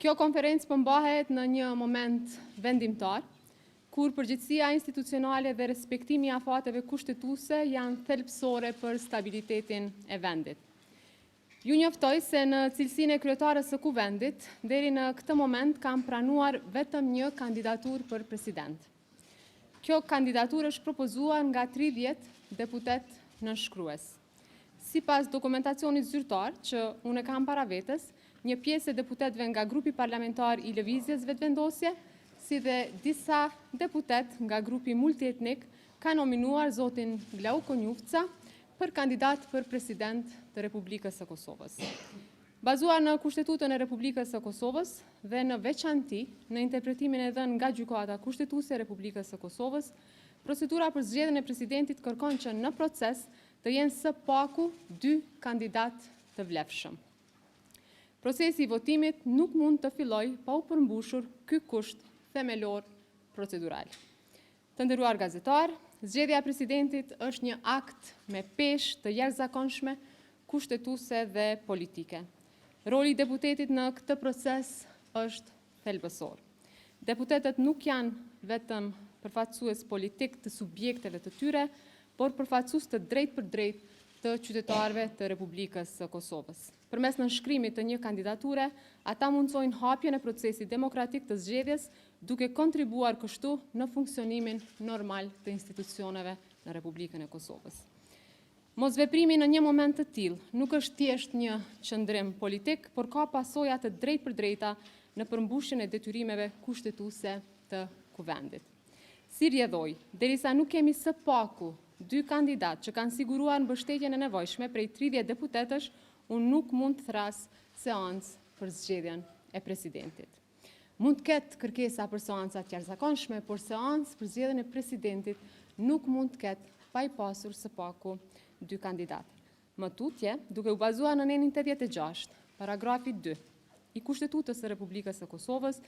Kjo konferencë përmbahet në një moment vendimtar, kur përgjegjësia institucionale dhe respektimi i afateve kushtetuese janë thelbësore për stabilitetin e vendit. Ju njoftoj se në cilësinë e kryetarës së Kuvendit, deri në këtë moment kam pranuar vetëm një kandidaturë për president. Kjo kandidaturë është propozuar nga 30 deputet nënshkrues. Sipas dokumentacionit zyrtar që unë kam para vetes, një pjesë e deputetëve nga grupi parlamentar i Lëvizjes Vetëvendosje, si dhe disa deputet nga grupi multietnik, ka nominuar zotin Glauko Njufca për kandidat për president të Republikës së Kosovës. Bazuar në Kushtetutën e Republikës së Kosovës dhe në veçanti në interpretimin e dhënë nga Gjykata Kushtetuese e Republikës së Kosovës, procedura për zgjedhjen e presidentit kërkon që në proces të jenë së paku 2 kandidat të vlefshëm. Procesi i votimit nuk mund të fillojë pa u përmbushur ky kusht themelor procedural. Të nderuar gazetar, zgjedhja e presidentit është një akt me peshë të jashtëzakonshme, kushtetuese dhe politike. Roli i deputetit në këtë proces është thelbësor. Deputetët nuk janë vetëm përfaqësues politik të subjekteve të tyre, por përfaqësues të drejtë për drejtë të qytetarëve të Republikës së Kosovës. Përmes nënshkrimit të një kandidature, ata mundsojnë hapjen e procesit demokratik të zgjedhjes, duke kontribuar kështu në funksionimin normal të institucioneve në Republikën e Kosovës. Mosveprimi në një moment të tillë nuk është thjesht një qëndrim politik, por ka pasoja të drejtë për drejta në përmbushjen e detyrimeve kushtetuese të Kuvendit. Si rjedhoj, derisa nuk kemi së paku 2 kandidat që kanë siguruar mbështetjen e nevojshme prej 30 deputetësh, unë nuk mund të thras seancë për zgjedhjen e presidentit. Mund të ketë kërkesa për seanca të jashtëzakonshme, por seancë për zgjedhjen e presidentit nuk mund të ketë pa i pasur së paku 2 kandidat. Më tutje, duke u bazuar në nenin 86, paragrafi 2 i Kushtetutës së Republikës së Kosovës,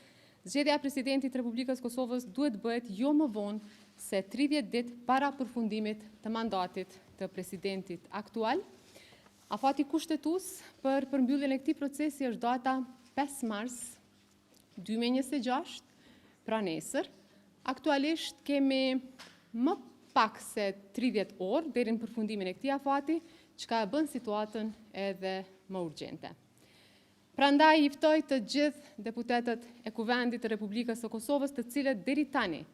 zgjedhja e presidentit të Republikës së Kosovës duhet bëhet jo më vonë se 30 ditë para përfundimit të mandatit të presidentit aktual. Afati kushtetues për përmbylljen e këtij procesi është data 5 mars 2026, pra nesër. Aktualisht kemi më pak se 30 orë deri në përfundimin e këtij afati, çka e bën situatën edhe më urgjente. Prandaj i ftoj të gjithë deputetët e Kuvendit të Republikës së Kosovës, të cilët deri tani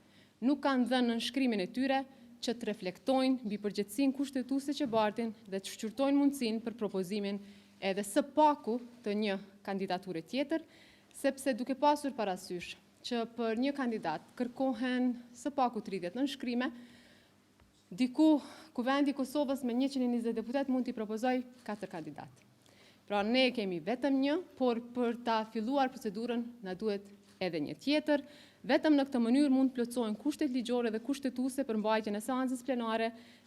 nuk kanë dhënë nënshkrimin e tyre, që të reflektojnë mbi përgjegjësinë kushtetuese që bartin dhe të shqyrtojnë mundësinë për propozimin edhe së paku të një kandidature tjetër, sepse duke pasur parasysh që për një kandidat kërkohen së paku 30 nënshkrime, diku Kuvendi i Kosovës me 120 deputet mund t'i propozoj 4 kandidat. Pra ne kemi vetëm një, por për ta filluar procedurën na duhet edhe një tjetër. Vetëm në këtë mënyrë mund plotësohen kushtet ligjore dhe kushtetuese për mbajtjen e seancës plenare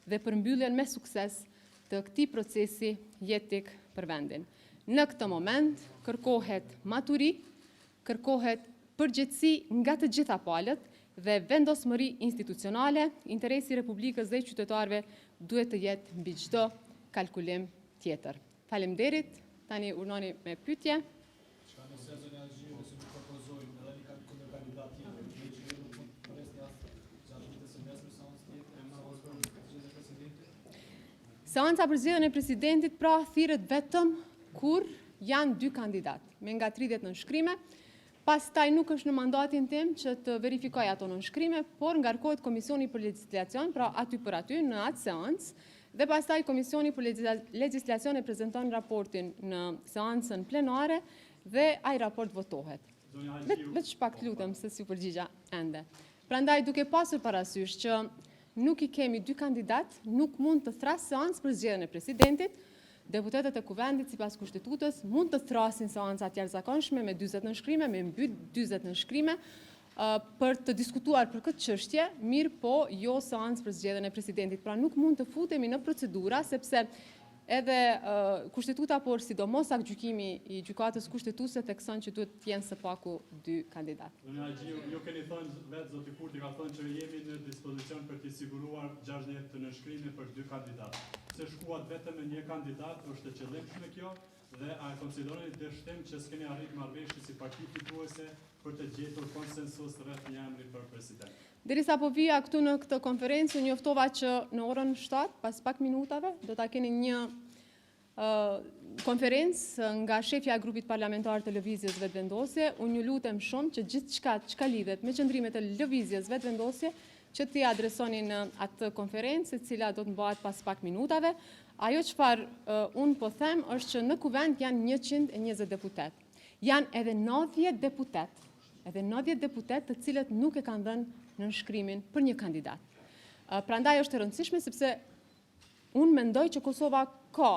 dhe për mbylljen me sukses të këtij procesi jetik për vendin. Në këtë moment kërkohet maturi, kërkohet përgjegjësi nga të gjitha palët dhe vendosmëri institucionale. Interesi i Republikës dhe i qytetarëve duhet të jetë mbi çdo kalkulim tjetër. Faleminderit. Tani urnoni me pyetje. Seanca për zgjedhjen e presidentit pra thirret vetëm kur janë 2 kandidat, me nga 30 nënshkrime. Pastaj nuk është në mandatin tim që të verifikoj ato nënshkrime, por ngarkohet Komisioni për Legjislacion, pra aty për aty në atë seancë, dhe pastaj Komisioni për Legjislacion e prezanton raportin në seancën plenare dhe ai raport votohet. Vetë pak lutem se si përgjigja ende. Prandaj duke pasur parasysh që nuk i kemi 2 kandidat, nuk mund të thras seancë për zgjedhjen e presidentit. Deputetët e Kuvendit sipas Kushtetutës mund të thrasin seanca të jashtëzakonshme me 40 nënshkrime, me mbyt 40 nënshkrime për të diskutuar për këtë çështje, mirë po jo seancë për zgjedhjen e presidentit. Pra nuk mund të futemi në procedura, sepse edhe Kushtetuta, por sidomos aktgjykimi i gjykatës kushtetuese thekson që duhet të jenë së paku 2 kandidat. Ju keni thënë vetë zoti Kurti ka thënë që jemi në dispozicion për të siguruar 60 të nënshkrime për 2 kandidat. Se shkuat vetëm me 1 kandidat, është e qëllimshme kjo, dhe a konsideroni dështim që s'keni arrit marrëveshje si parti fituese për të gjetur konsensus rreth një emri për president? Derisa po vija këtu në këtë konferencë, unë njoftova që në orën 7, pas pak minutave, do ta keni një konferencë nga shefja e grupit parlamentar të lëvizjes vetëvendosje. Unë ju lutem shumë që gjithçka çka lidhet me qëndrimet e lëvizjes vetëvendosje që t'i adresoni në atë konferencë, e cila do të mbahet pas pak minutave. Ajo çfarë unë po them është që në kuvend janë 120 deputet. Janë edhe 90 deputet të cilët nuk e kanë dhënë nënshkrimin për një kandidat. Prandaj është e rëndësishme sepse unë mendoj që Kosova ka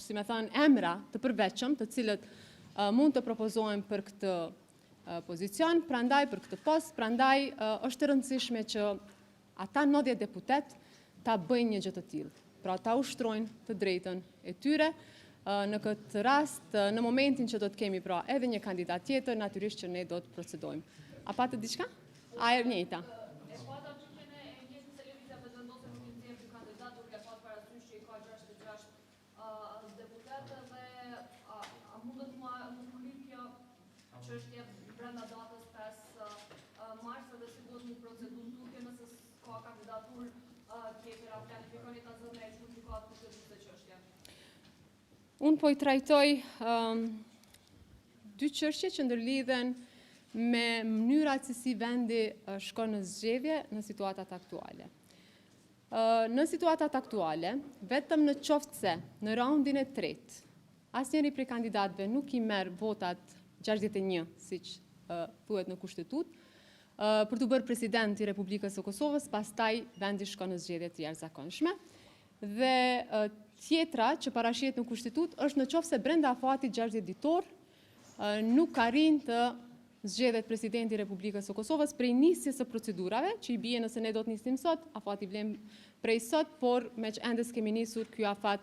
si me thënë, emra të përveçëm, të cilët mund të propozohen për këtë pozicion, prandaj për këtë post, prandaj është e rëndësishme që ata 90 deputet ta bëjnë një gjë të tillë. Pra ta ushtrojnë të drejtën e tyre. Në këtë rast, në momentin që do të kemi pra edhe një kandidat tjetër, natyrisht që ne do të procedojmë. A patë diçka? A e njëjta? Çështja brenda datës 5 mars dhe sigurisht një procedurë duke nëse ka kandidaturë tjetër a planifikoni ta zënë justifikat për këtë çështje. Unë po i trajtoj dy çështje që ndërlidhen me mënyrat se si vendi shkon në zgjedhje në situatat aktuale. Në situatat aktuale, vetëm në qoftë se në raundin e tretë, asnjëri prej kandidatëve nuk i merr votat 61, siç thuhet në kushtetut, për të bërë president i Republikës së Kosovës, pastaj vendi shkon në zgjedhje të jashtëzakonshme. Dhe tjetra që parashihet në kushtetut është në qoftë se brenda afatit 60 ditor nuk arrin të zgjedhet presidenti i Republikës së Kosovës prej nisjes së procedurave, që i bie nëse ne do të nisim sot, afati vlen prej sot, por me që ende s'kemi nisur, ky afat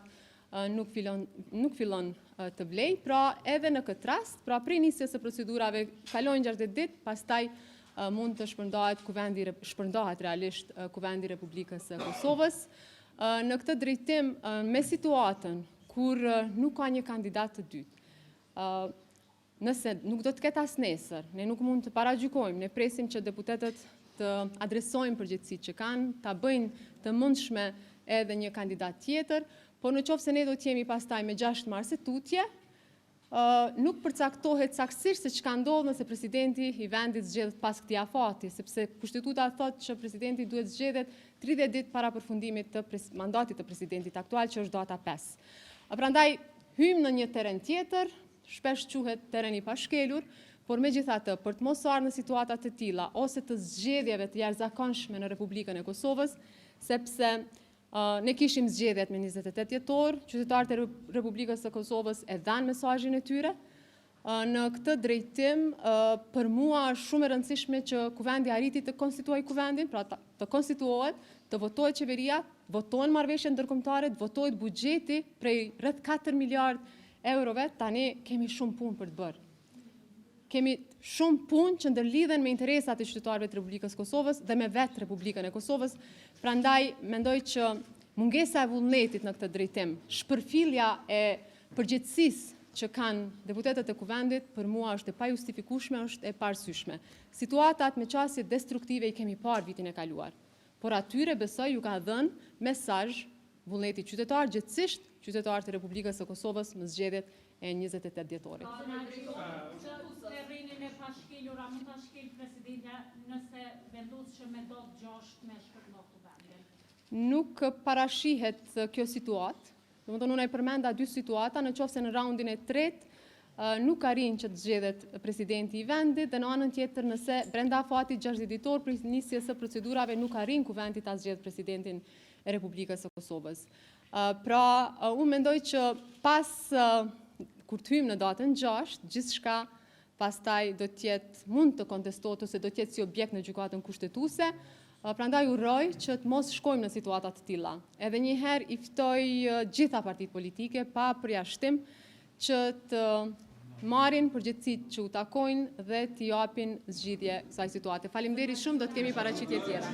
nuk fillon të vlej, pra edhe në këtë rast, pra prej nisjes së procedurave kalojnë 60 ditë, pastaj mund të shpërndahet realisht Kuvendi i Republikës së Kosovës. Në këtë drejtim, me situatën kur nuk ka një kandidat të dytë, nëse nuk do të ketë as nesër, ne nuk mund të paragjykojmë, ne presim që deputetët të adresojnë përgjegjësitë që kanë, ta bëjnë të mundshme edhe një kandidat tjetër, por në qoftë se ne do të jemi pastaj me 6 mars e tutje, nuk përcaktohet saktësisht se çka ndodh nëse presidenti i vendit zgjedhet pas këtij afati, sepse kushtetuta thotë që presidenti duhet zgjedhet 30 ditë para përfundimit të mandatit të presidentit aktual, që është data 5. Prandaj hyjmë në një terren tjetër, shpesh quhet terren i pashkelur, por megjithatë, për të mos ardhur në situata të tilla ose të zgjedhjeve të jashtëzakonshme në Republikën e Kosovës, sepse ne kishim zgjedhjet me 28 tetor, qytetarët e Republikës së Kosovës e dhanë mesazhin e tyre. Në këtë drejtim, për mua është shumë e rëndësishme që kuvendi arriti të konstituojë kuvendin, pra të konstituohet, të votohet qeveria, votohen marrëveshjet ndërkombëtare, votohet buxheti prej rreth 4 miliard eurove, tani kemi shumë punë për të bërë. Kemi shumë punë që ndërlidhen me interesat e qytetarëve të Republikës Kosovës dhe me vetë Republikën e Kosovës. Prandaj mendoj që mungesa e vullnetit në këtë drejtim, shpërfillja e përgjegjësisë që kanë deputetët e kuvendit, për mua është e pajustifikueshme, është e parësyeshme. Situatat me qasje destruktive i kemi parë vitin e kaluar, por atyre besoj ju ka dhënë mesazh vullneti qytetar, gjithsesi qytetarët e Republikës së Kosovës në zgjedhjet e 28 dhjetorit. Terrenin e pashkelur, a mund ta shkel presidentja nëse vendos që me do 6 me shpërndar të vendin? Nuk parashihet kjo situatë. Domethënë unë e përmenda dy situata, në qoftë se në raundin e tretë nuk arrin që të zgjedhet presidenti i vendit, dhe në anën tjetër nëse brenda afatit 60 ditor për nisjes së procedurave nuk arrin kuvendi ta zgjedhë presidentin e Republikës së Kosovës. Pra, unë mendoj që pas kur të hyjmë në datën 6, gjithçka pastaj do të jetë mund të kontestohet ose do të jetë si objekt në gjykatën kushtetuese. Prandaj uroj që të mos shkojmë në situata të tilla. Edhe një herë i ftoj gjitha partitë politike pa përjashtim që të marrin përgjegjësitë që u takojnë dhe të japin zgjidhje kësaj situate. Faleminderit shumë, do të kemi paraqitje tjera.